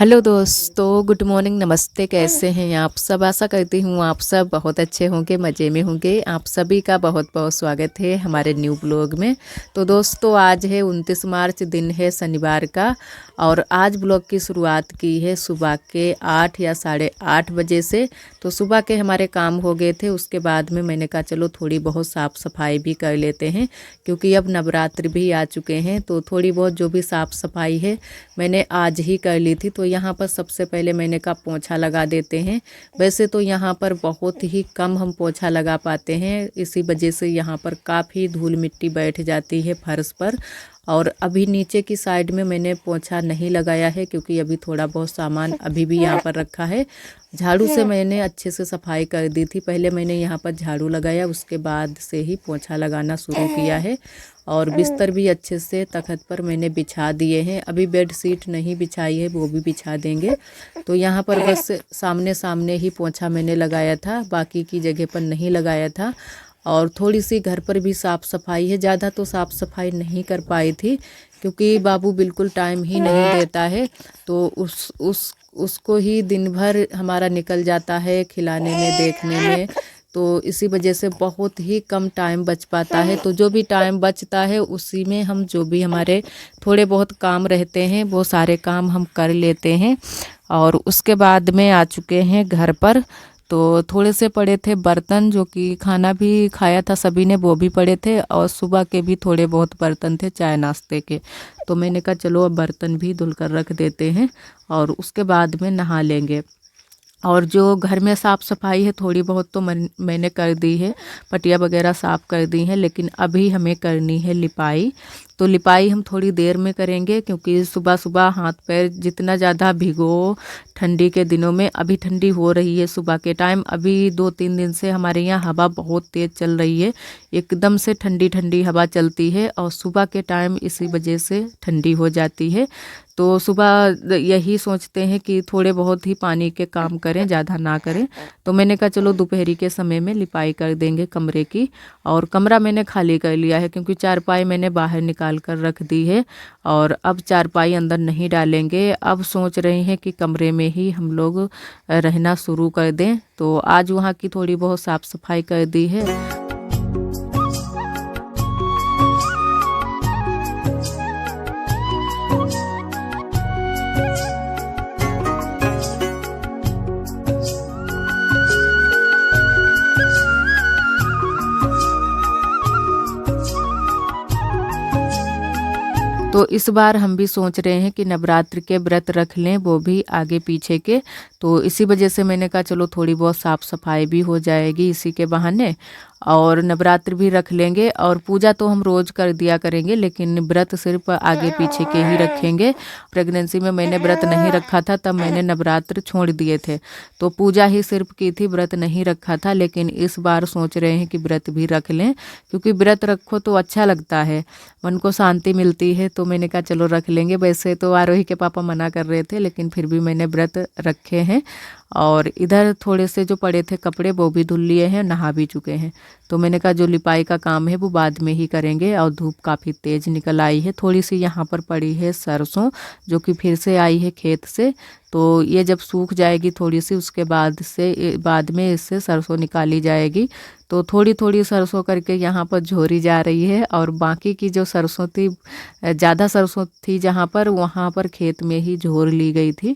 Hello दोस्तों, good morning, नमस्ते। कैसे हैं आप सब? आशा करती हूँ आप सब बहुत अच्छे होंगे, मज़े में होंगे। आप सभी का बहुत बहुत स्वागत है हमारे न्यू ब्लॉग में। तो दोस्तों, आज है 29 मार्च, दिन है शनिवार का। और आज ब्लॉग की शुरुआत की है सुबह के 8 या 8:30 बजे से। तो सुबह के हमारे काम हो गए थे, उसके बाद में मैंने कहा चलो थोड़ी बहुत साफ़ सफाई भी कर लेते हैं, क्योंकि अब नवरात्र भी आ चुके हैं। तो थोड़ी बहुत जो भी साफ़ सफाई है मैंने आज ही कर ली थी। तो यहाँ पर सबसे पहले मैंने कहा पोंछा लगा देते हैं। वैसे तो यहाँ पर बहुत ही कम हम पोंछा लगा पाते हैं, इसी वजह से यहाँ पर काफ़ी धूल मिट्टी बैठ जाती है फर्श पर। और अभी नीचे की साइड में मैंने पोंछा नहीं लगाया है, क्योंकि अभी थोड़ा बहुत सामान अभी भी यहाँ पर रखा है। झाड़ू से मैंने अच्छे से सफाई कर दी थी। पहले मैंने यहाँ पर झाड़ू लगाया, उसके बाद से ही पोंछा लगाना शुरू किया है। और बिस्तर भी अच्छे से तख्त पर मैंने बिछा दिए हैं। अभी बेड शीट नहीं बिछाई है, वो भी बिछा देंगे। तो यहाँ पर बस सामने सामने ही पोंछा मैंने लगाया था, बाकी की जगह पर नहीं लगाया था। और थोड़ी सी घर पर भी साफ़ सफाई है, ज़्यादा तो साफ़ सफाई नहीं कर पाई थी, क्योंकि बाबू बिल्कुल टाइम ही नहीं देता है। तो उसको ही दिन भर हमारा निकल जाता है खिलाने में, देखने में। तो इसी वजह से बहुत ही कम टाइम बच पाता है। तो जो भी टाइम बचता है उसी में हम जो भी हमारे थोड़े बहुत काम रहते हैं वो सारे काम हम कर लेते हैं। और उसके बाद में आ चुके हैं घर पर। तो थोड़े से पड़े थे बर्तन, जो कि खाना भी खाया था सभी ने, वो भी पड़े थे। और सुबह के भी थोड़े बहुत बर्तन थे चाय नाश्ते के। तो मैंने कहा चलो अब बर्तन भी धुल कर रख देते हैं, और उसके बाद में नहा लेंगे। और जो घर में साफ़ सफाई है थोड़ी बहुत तो मैंने कर दी है, पटिया वगैरह साफ़ कर दी हैं। लेकिन अभी हमें करनी है लिपाई। तो लिपाई हम थोड़ी देर में करेंगे, क्योंकि सुबह सुबह हाथ पैर जितना ज़्यादा भिगो ठंडी के दिनों में, अभी ठंडी हो रही है सुबह के टाइम। अभी 2-3 दिन से हमारे यहाँ हवा बहुत तेज़ चल रही है, एकदम से ठंडी ठंडी हवा चलती है। और सुबह के टाइम इसी वजह से ठंडी हो जाती है। तो सुबह यही सोचते हैं कि थोड़े बहुत ही पानी के काम करें, ज़्यादा ना करें। तो मैंने कहा चलो दोपहरी के समय में लिपाई कर देंगे कमरे की। और कमरा मैंने खाली कर लिया है, क्योंकि चारपाई मैंने बाहर निकाल कर रख दी है। और अब चारपाई अंदर नहीं डालेंगे, अब सोच रहे हैं कि कमरे में ही हम लोग रहना शुरू कर दें। तो आज वहाँ की थोड़ी बहुत साफ़ सफाई कर दी है। तो इस बार हम भी सोच रहे हैं कि नवरात्र के व्रत रख लें, वो भी आगे पीछे के। तो इसी वजह से मैंने कहा चलो थोड़ी बहुत साफ़ सफाई भी हो जाएगी इसी के बहाने, और नवरात्र भी रख लेंगे। और पूजा तो हम रोज़ कर दिया करेंगे, लेकिन व्रत सिर्फ आगे पीछे के ही रखेंगे। प्रेगनेंसी में मैंने व्रत नहीं रखा था, तब मैंने नवरात्र छोड़ दिए थे। तो पूजा ही सिर्फ की थी, व्रत नहीं रखा था। लेकिन इस बार सोच रहे हैं कि व्रत भी रख लें, क्योंकि व्रत रखो तो अच्छा लगता है, मन को शांति मिलती है। तो मैंने कहा चलो रख लेंगे। वैसे तो आरोही के पापा मना कर रहे थे, लेकिन फिर भी मैंने व्रत रखे हैं। और इधर थोड़े से जो पड़े थे कपड़े वो भी धुल लिए हैं, नहा भी चुके हैं। तो मैंने कहा जो लिपाई का काम है वो बाद में ही करेंगे। और धूप काफ़ी तेज़ निकल आई है। थोड़ी सी यहाँ पर पड़ी है सरसों, जो कि फिर से आई है खेत से। तो ये जब सूख जाएगी थोड़ी सी, उसके बाद में इससे सरसों निकाली जाएगी। तो थोड़ी थोड़ी सरसों करके यहाँ पर झोरी जा रही है। और बाकी की जो सरसों थी, ज़्यादा सरसों थी जहाँ पर, वहाँ पर खेत में ही झोर ली गई थी।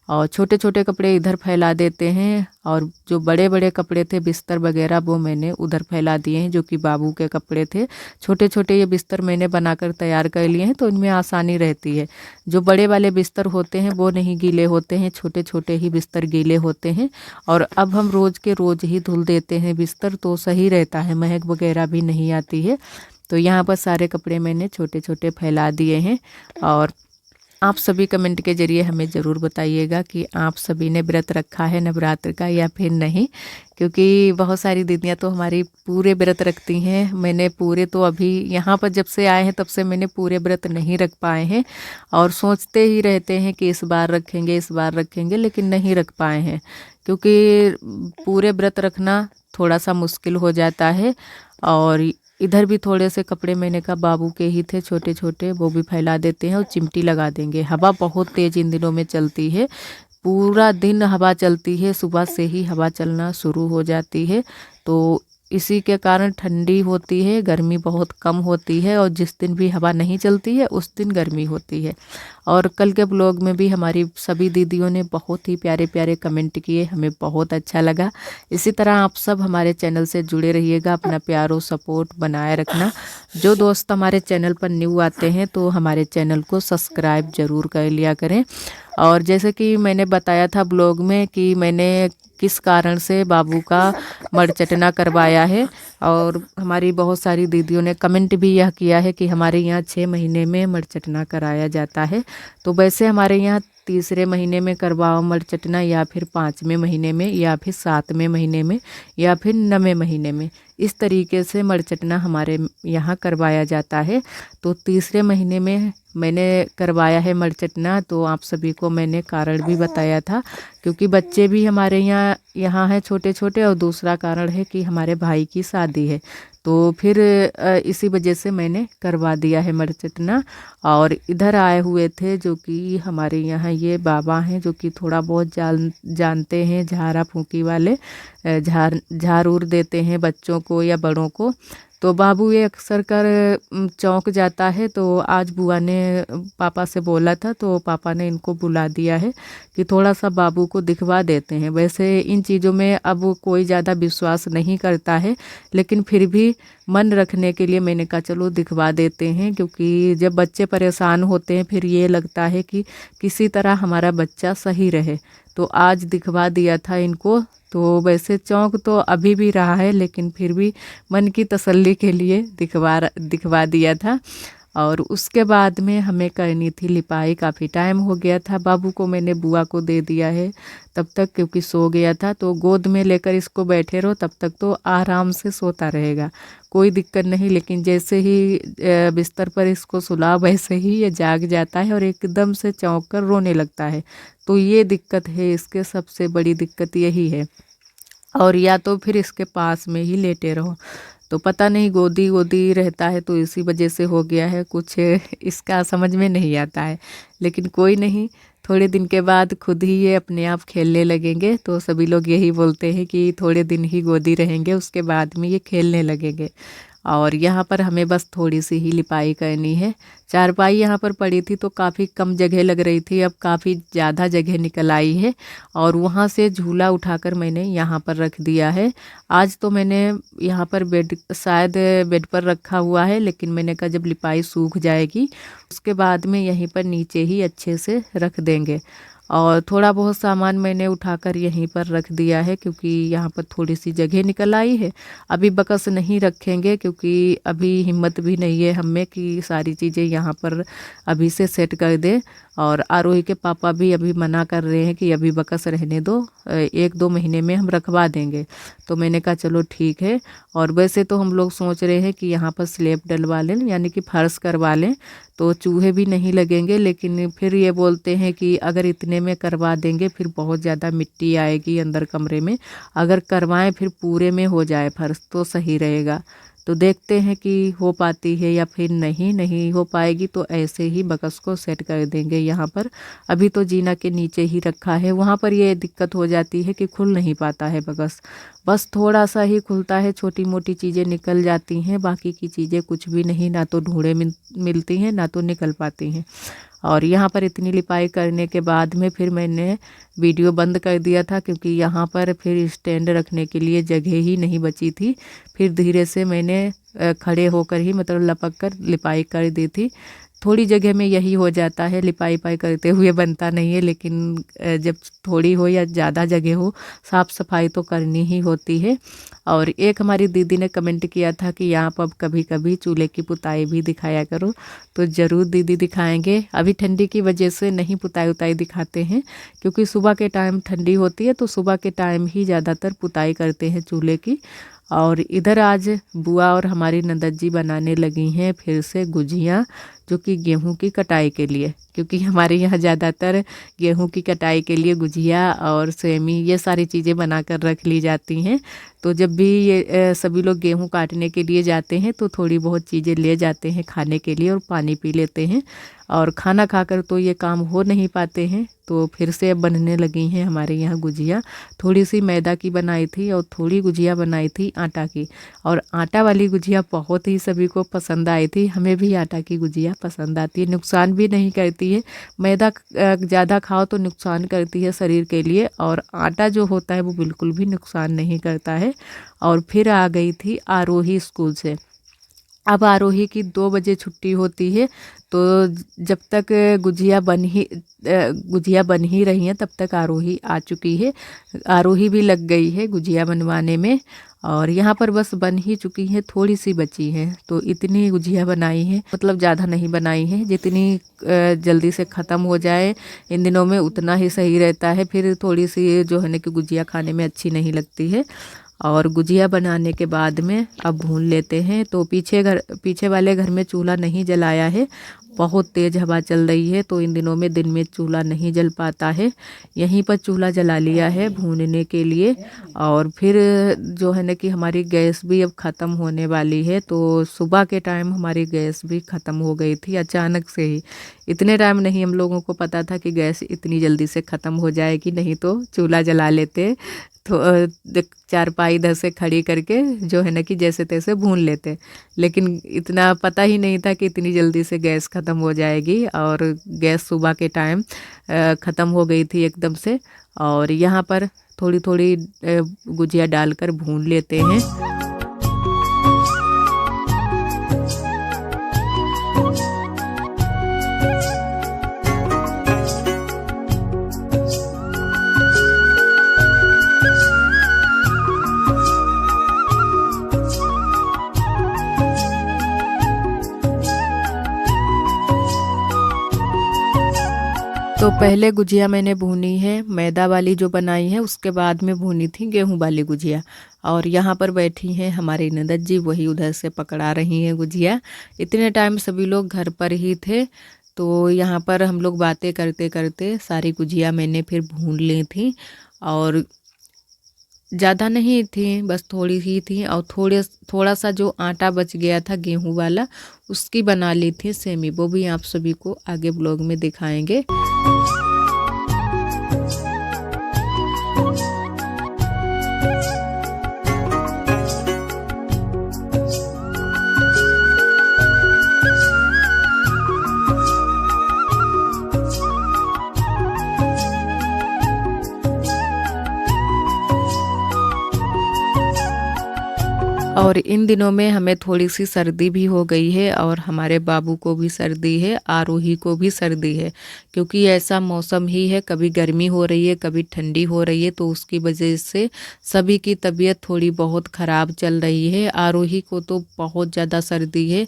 और छोटे छोटे कपड़े इधर फैला देते हैं, और जो बड़े बड़े कपड़े थे बिस्तर वगैरह वो मैंने उधर फैला दिए हैं, जो कि बाबू के कपड़े थे। छोटे छोटे ये बिस्तर मैंने बनाकर तैयार कर लिए हैं, तो इनमें आसानी रहती है। जो बड़े वाले बिस्तर होते हैं वो नहीं गीले होते हैं, छोटे छोटे ही बिस्तर गीले होते हैं। और अब हम रोज़ के रोज़ ही धुल देते हैं बिस्तर, तो सही रहता है, महक वगैरह भी नहीं आती है। तो यहाँ पर सारे कपड़े मैंने छोटे छोटे फैला दिए हैं। और आप सभी कमेंट के ज़रिए हमें ज़रूर बताइएगा कि आप सभी ने व्रत रखा है नवरात्र का या फिर नहीं, क्योंकि बहुत सारी दीदियाँ तो हमारी पूरे व्रत रखती हैं। मैंने पूरे तो अभी यहाँ पर जब से आए हैं तब से मैंने पूरे व्रत नहीं रख पाए हैं, और सोचते ही रहते हैं कि इस बार रखेंगे इस बार रखेंगे, लेकिन नहीं रख पाए हैं, क्योंकि पूरे व्रत रखना थोड़ा सा मुश्किल हो जाता है। और इधर भी थोड़े से कपड़े मैंने कहा बाबू के ही थे छोटे छोटे, वो भी फैला देते हैं और चिमटी लगा देंगे। हवा बहुत तेज़ इन दिनों में चलती है, पूरा दिन हवा चलती है, सुबह से ही हवा चलना शुरू हो जाती है। तो इसी के कारण ठंडी होती है, गर्मी बहुत कम होती है, और जिस दिन भी हवा नहीं चलती है उस दिन गर्मी होती है। और कल के ब्लॉग में भी हमारी सभी दीदियों ने बहुत ही प्यारे प्यारे कमेंट किए, हमें बहुत अच्छा लगा। इसी तरह आप सब हमारे चैनल से जुड़े रहिएगा, अपना प्यार और सपोर्ट बनाए रखना। जो दोस्त हमारे चैनल पर न्यू आते हैं तो हमारे चैनल को सब्सक्राइब ज़रूर कर लिया करें। और जैसे कि मैंने बताया था ब्लॉग में कि मैंने किस कारण से बाबू का मरचटना करवाया है, और हमारी बहुत सारी दीदियों ने कमेंट भी यह किया है कि हमारे यहाँ 6 महीने में मरचटना कराया जाता है। तो वैसे हमारे यहाँ तीसरे महीने में करवाओ मरचटना, या फिर 5वें महीने में, या फिर 7वें महीने में, या फिर 9वें महीने में, इस तरीके से मरचटना हमारे यहाँ करवाया जाता है। तो तीसरे महीने में मैंने करवाया है मरचटना, तो आप सभी को मैंने कारण भी बताया था, क्योंकि बच्चे भी हमारे यहाँ हैं छोटे छोटे, और दूसरा कारण है कि हमारे भाई की शादी है। तो फिर इसी वजह से मैंने करवा दिया है मरचटना। और इधर आए हुए थे जो कि हमारे यहाँ ये बाबा हैं, जो कि थोड़ा बहुत जानते हैं, झाड़ा फूंकी वाले, झाड़ उड़ देते हैं बच्चों को या बड़ों को। तो बाबू ये अक्सर कर चौंक जाता है, तो आज बुआ ने पापा से बोला था, तो पापा ने इनको बुला दिया है कि थोड़ा सा बाबू को दिखवा देते हैं। वैसे इन चीज़ों में अब कोई ज़्यादा विश्वास नहीं करता है, लेकिन फिर भी मन रखने के लिए मैंने कहा चलो दिखवा देते हैं, क्योंकि जब बच्चे परेशान होते हैं फिर ये लगता है कि किसी तरह हमारा बच्चा सही रहे। तो आज दिखवा दिया था इनको। तो वैसे चौंक तो अभी भी रहा है, लेकिन फिर भी मन की तसल्ली के लिए दिखवा दिया था। और उसके बाद में हमें करनी थी लिपाई, काफ़ी टाइम हो गया था। बाबू को मैंने बुआ को दे दिया है तब तक, क्योंकि सो गया था। तो गोद में लेकर इसको बैठे रहो तब तक तो आराम से सोता रहेगा, कोई दिक्कत नहीं। लेकिन जैसे ही बिस्तर पर इसको सुला, वैसे ही ये जाग जाता है और एकदम से चौंक कर रोने लगता है। तो ये दिक्कत है इसके, सबसे बड़ी दिक्कत यही है। और या तो फिर इसके पास में ही लेटे रहो, तो पता नहीं गोदी गोदी रहता है, तो इसी वजह से हो गया है कुछ, इसका समझ में नहीं आता है। लेकिन कोई नहीं, थोड़े दिन के बाद खुद ही ये अपने आप खेलने लगेंगे। तो सभी लोग यही बोलते हैं कि थोड़े दिन ही गोदी रहेंगे, उसके बाद में ये खेलने लगेंगे। और यहाँ पर हमें बस थोड़ी सी ही लिपाई करनी है। चारपाई यहाँ पर पड़ी थी तो काफ़ी कम जगह लग रही थी, अब काफ़ी ज़्यादा जगह निकल आई है, और वहाँ से झूला उठाकर मैंने यहाँ पर रख दिया है। आज तो मैंने यहाँ पर शायद बेड पर रखा हुआ है, लेकिन मैंने कहा जब लिपाई सूख जाएगी उसके बाद में यहीं पर नीचे ही अच्छे से रख देंगे। और थोड़ा बहुत सामान मैंने उठाकर यहीं पर रख दिया है, क्योंकि यहाँ पर थोड़ी सी जगह निकल आई है। अभी बकस नहीं रखेंगे, क्योंकि अभी हिम्मत भी नहीं है हमें कि सारी चीज़ें यहाँ पर अभी से सेट कर दें। और आरोही के पापा भी अभी मना कर रहे हैं कि अभी बकस रहने दो, 1-2 महीने में हम रखवा देंगे। तो मैंने कहा चलो ठीक है। और वैसे तो हम लोग सोच रहे हैं कि यहाँ पर स्लैब डलवा लें, यानी कि फर्श करवा लें, तो चूहे भी नहीं लगेंगे। लेकिन फिर ये बोलते हैं कि अगर इतने में करवा देंगे फिर बहुत ज़्यादा मिट्टी आएगी अंदर कमरे में, अगर करवाएं फिर पूरे में हो जाए फर्श तो सही रहेगा। तो देखते हैं कि हो पाती है या फिर नहीं हो पाएगी, तो ऐसे ही बकस को सेट कर देंगे यहाँ पर। अभी तो जीना के नीचे ही रखा है, वहाँ पर ये दिक्कत हो जाती है कि खुल नहीं पाता है बकस, बस थोड़ा सा ही खुलता है, छोटी मोटी चीज़ें निकल जाती हैं, बाकी की चीज़ें कुछ भी नहीं, ना तो ढूंढे मिलती हैं ना तो निकल पाती हैं। और यहाँ पर इतनी लिपाई करने के बाद में फिर मैंने वीडियो बंद कर दिया था, क्योंकि यहाँ पर फिर स्टैंड रखने के लिए जगह ही नहीं बची थी। फिर धीरे से मैंने खड़े होकर ही, मतलब लपक कर लिपाई कर दी थी। थोड़ी जगह में यही हो जाता है, लिपाई पाई करते हुए बनता नहीं है, लेकिन जब थोड़ी हो या ज़्यादा जगह हो, साफ़ सफाई तो करनी ही होती है। और एक हमारी दीदी ने कमेंट किया था कि यहाँ पर कभी कभी चूल्हे की पुताई भी दिखाया करो, तो ज़रूर दीदी दिखाएंगे। अभी ठंडी की वजह से नहीं पुताई उताई दिखाते हैं, क्योंकि सुबह के टाइम ठंडी होती है, तो सुबह के टाइम ही ज़्यादातर पुताई करते हैं चूल्हे की। और इधर आज बुआ और हमारी नंदत जी बनाने लगी हैं फिर से गुजिया। जो कि गेहूं की कटाई के लिए, क्योंकि हमारे यहाँ ज़्यादातर गेहूं की कटाई के लिए गुजिया और सेमी ये सारी चीज़ें बना कर रख ली जाती हैं। तो जब भी ये सभी लोग गेहूं काटने के लिए जाते हैं तो थोड़ी बहुत चीज़ें ले जाते हैं खाने के लिए और पानी पी लेते हैं, और खाना खाकर तो ये काम हो नहीं पाते हैं। तो फिर से अब बनने लगी हैं हमारे यहाँ गुजिया। थोड़ी सी मैदा की बनाई थी और थोड़ी गुजिया बनाई थी आटा की, और आटा वाली गुजिया बहुत ही सभी को पसंद आई थी। हमें भी आटा की गुजिया पसंद आती है, नुकसान भी नहीं करती है। मैदा ज़्यादा खाओ तो नुकसान करती है शरीर के लिए, और आटा जो होता है वो बिल्कुल भी नुकसान नहीं करता है। और फिर आ गई थी आरोही स्कूल से। अब आरोही की 2 बजे छुट्टी होती है, तो जब तक गुजिया बन ही रही हैं तब तक आरोही आ चुकी है। आरोही भी लग गई है गुजिया बनवाने में, और यहाँ पर बस बन ही चुकी हैं, थोड़ी सी बची हैं। तो इतनी गुजिया बनाई है, मतलब ज़्यादा नहीं बनाई है, जितनी जल्दी से ख़त्म हो जाए इन दिनों में उतना ही सही रहता है। फिर थोड़ी सी जो है ना कि गुजिया खाने में अच्छी नहीं लगती है। और गुजिया बनाने के बाद में अब भून लेते हैं। तो पीछे वाले घर में चूल्हा नहीं जलाया है, बहुत तेज़ हवा चल रही है, तो इन दिनों में दिन में चूल्हा नहीं जल पाता है। यहीं पर चूल्हा जला लिया है भूनने के लिए। और फिर जो है ना कि हमारी गैस भी अब ख़त्म होने वाली है, तो सुबह के टाइम हमारी गैस भी ख़त्म हो गई थी अचानक से ही। इतने टाइम नहीं हम लोगों को पता था कि गैस इतनी जल्दी से ख़त्म हो जाएगी, नहीं तो चूल्हा जला लेते, तो चारपाई इधर से खड़ी करके जो है ना कि जैसे तैसे भून लेते। लेकिन इतना पता ही नहीं था कि इतनी जल्दी से गैस ख़त्म हो जाएगी, और गैस सुबह के टाइम ख़त्म हो गई थी एकदम से। और यहाँ पर थोड़ी थोड़ी गुजिया डालकर भून लेते हैं। तो पहले गुजिया मैंने भूनी है मैदा वाली जो बनाई है, उसके बाद में भूनी थी गेहूं वाली गुजिया। और यहाँ पर बैठी हैं हमारी ननद जी, वही उधर से पकड़ा रही हैं गुजिया। इतने टाइम सभी लोग घर पर ही थे, तो यहाँ पर हम लोग बातें करते करते सारी गुजिया मैंने फिर भून ली थी। और ज़्यादा नहीं थी, बस थोड़ी ही थी। और थोड़ा सा जो आटा बच गया था गेहूं वाला, उसकी बना ली थी सेमी। वो भी आप सभी को आगे ब्लॉग में दिखाएंगे। और इन दिनों में हमें थोड़ी सी सर्दी भी हो गई है, और हमारे बाबू को भी सर्दी है, आरोही को भी सर्दी है, क्योंकि ऐसा मौसम ही है, कभी गर्मी हो रही है कभी ठंडी हो रही है, तो उसकी वजह से सभी की तबीयत थोड़ी बहुत ख़राब चल रही है। आरोही को तो बहुत ज़्यादा सर्दी है,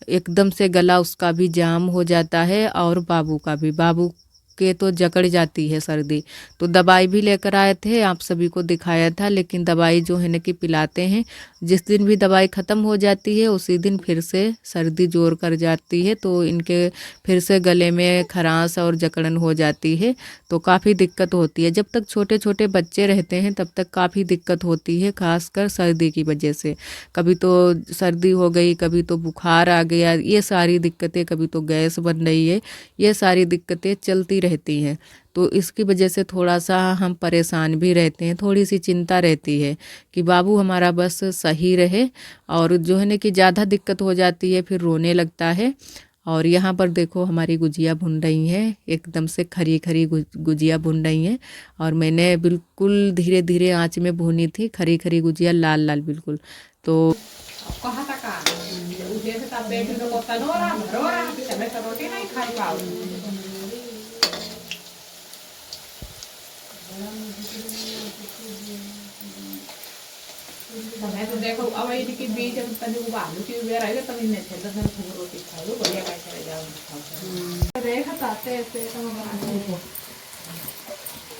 एकदम से गला उसका भी जाम हो जाता है, और बाबू का भी, बाबू के तो जकड़ जाती है सर्दी। तो दवाई भी लेकर आए थे, आप सभी को दिखाया था, लेकिन दवाई जो है ना कि पिलाते हैं, जिस दिन भी दवाई ख़त्म हो जाती है उसी दिन फिर से सर्दी जोर कर जाती है, तो इनके फिर से गले में खरांश और जकड़न हो जाती है, तो काफ़ी दिक्कत होती है। जब तक छोटे छोटे बच्चे रहते हैं तब तक काफ़ी दिक्कत होती है, खासकर सर्दी की वजह से। कभी तो सर्दी हो गई, कभी तो बुखार आ गया, ये सारी दिक्कतें, कभी तो गैस बन रही है, ये सारी दिक्कतें चलती रहती हैं। तो इसकी वजह से थोड़ा सा हम परेशान भी रहते हैं, थोड़ी सी चिंता रहती है कि बाबू हमारा बस सही रहे। और जो है ना कि ज़्यादा दिक्कत हो जाती है फिर रोने लगता है। और यहाँ पर देखो हमारी गुजिया भुन रही हैं, एकदम से खरी खरी गुजिया भुन रही हैं, और मैंने बिल्कुल धीरे धीरे आंच में भूनी थी खरी खरी गुजिया, लाल लाल बिल्कुल। तो मैं तो देखो अब ये कि बीच में तने उबाल लो कि वे रहेगा तभी नहीं थे तो मैं रोटी खा लो, बढ़िया कैसे रह जाओ देखा ताते ऐसे तो मैं बना दो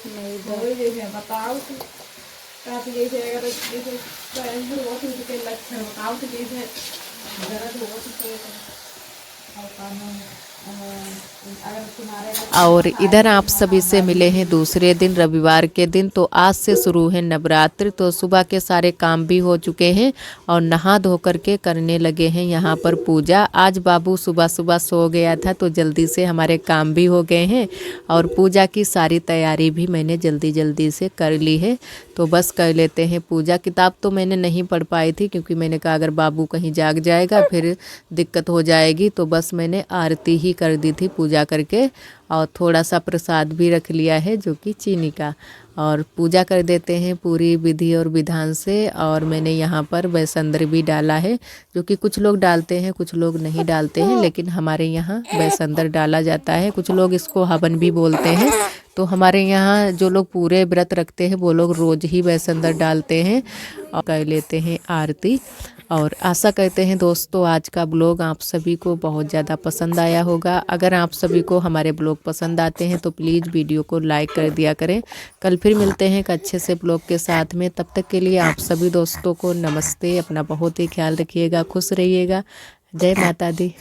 नहीं दो ये बताओ कि काफी जैसे अगर जैसे कैंसर हो तो उसके लक्षण बताओ कि जैसे जरा तो हो तो अगर तुम्हारे और इधर आप सभी से मिले हैं दूसरे दिन रविवार के दिन। तो आज से शुरू है नवरात्रि। तो सुबह के सारे काम भी हो चुके हैं और नहा धो करके करने लगे हैं यहाँ पर पूजा। आज बाबू सुबह सुबह सो गया था तो जल्दी से हमारे काम भी हो गए हैं और पूजा की सारी तैयारी भी मैंने जल्दी जल्दी से कर ली है। तो बस कर लेते हैं पूजा। किताब तो मैंने नहीं पढ़ पाई थी क्योंकि मैंने कहा अगर बाबू कहीं जाग जाएगा फिर दिक्कत हो जाएगी। तो बस मैंने आरती ही कर दी थी पूजा करके और थोड़ा सा प्रसाद भी रख लिया है जो कि चीनी का। और पूजा कर देते हैं पूरी विधि और विधान से। और मैंने यहाँ पर बैसंदर भी डाला है जो कि कुछ लोग डालते हैं कुछ लोग नहीं डालते हैं, लेकिन हमारे यहाँ बैसंदर डाला जाता है। कुछ लोग इसको हवन भी बोलते हैं। तो हमारे यहाँ जो लोग पूरे व्रत रखते हैं वो लोग रोज़ ही बैसंदर डालते हैं और कर लेते हैं आरती। और आशा करते हैं दोस्तों आज का ब्लॉग आप सभी को बहुत ज़्यादा पसंद आया होगा। अगर आप सभी को हमारे ब्लॉग पसंद आते हैं तो प्लीज़ वीडियो को लाइक कर दिया करें। कल फिर मिलते हैं एक अच्छे से ब्लॉग के साथ में। तब तक के लिए आप सभी दोस्तों को नमस्ते। अपना बहुत ही ख्याल रखिएगा, खुश रहिएगा। जय माता दी।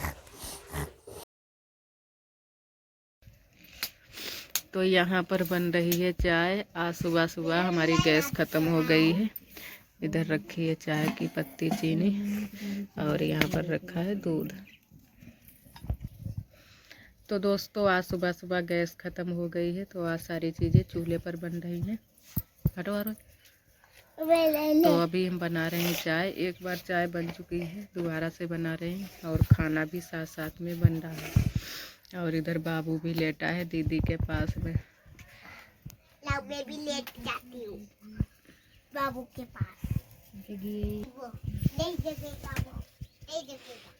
तो यहाँ पर बन रही है चाय। आज सुबह सुबह हमारी गैस ख़त्म हो गई है। इधर रखी है चाय की पत्ती, चीनी और यहाँ पर रखा है दूध। तो दोस्तों आज सुबह सुबह गैस ख़त्म हो गई है तो आज सारी चीज़ें चूल्हे पर बन रही हैं। हटो हटो। तो अभी हम बना रहे हैं चाय। एक बार चाय बन चुकी है, दोबारा से बना रहे हैं और खाना भी साथ साथ में बन रहा है। और इधर बाबू भी लेटा है दीदी के पास में। मैं भी लेट जाती हूँ बाबू के पास। नहीं देगा बाबू, नहीं देगा।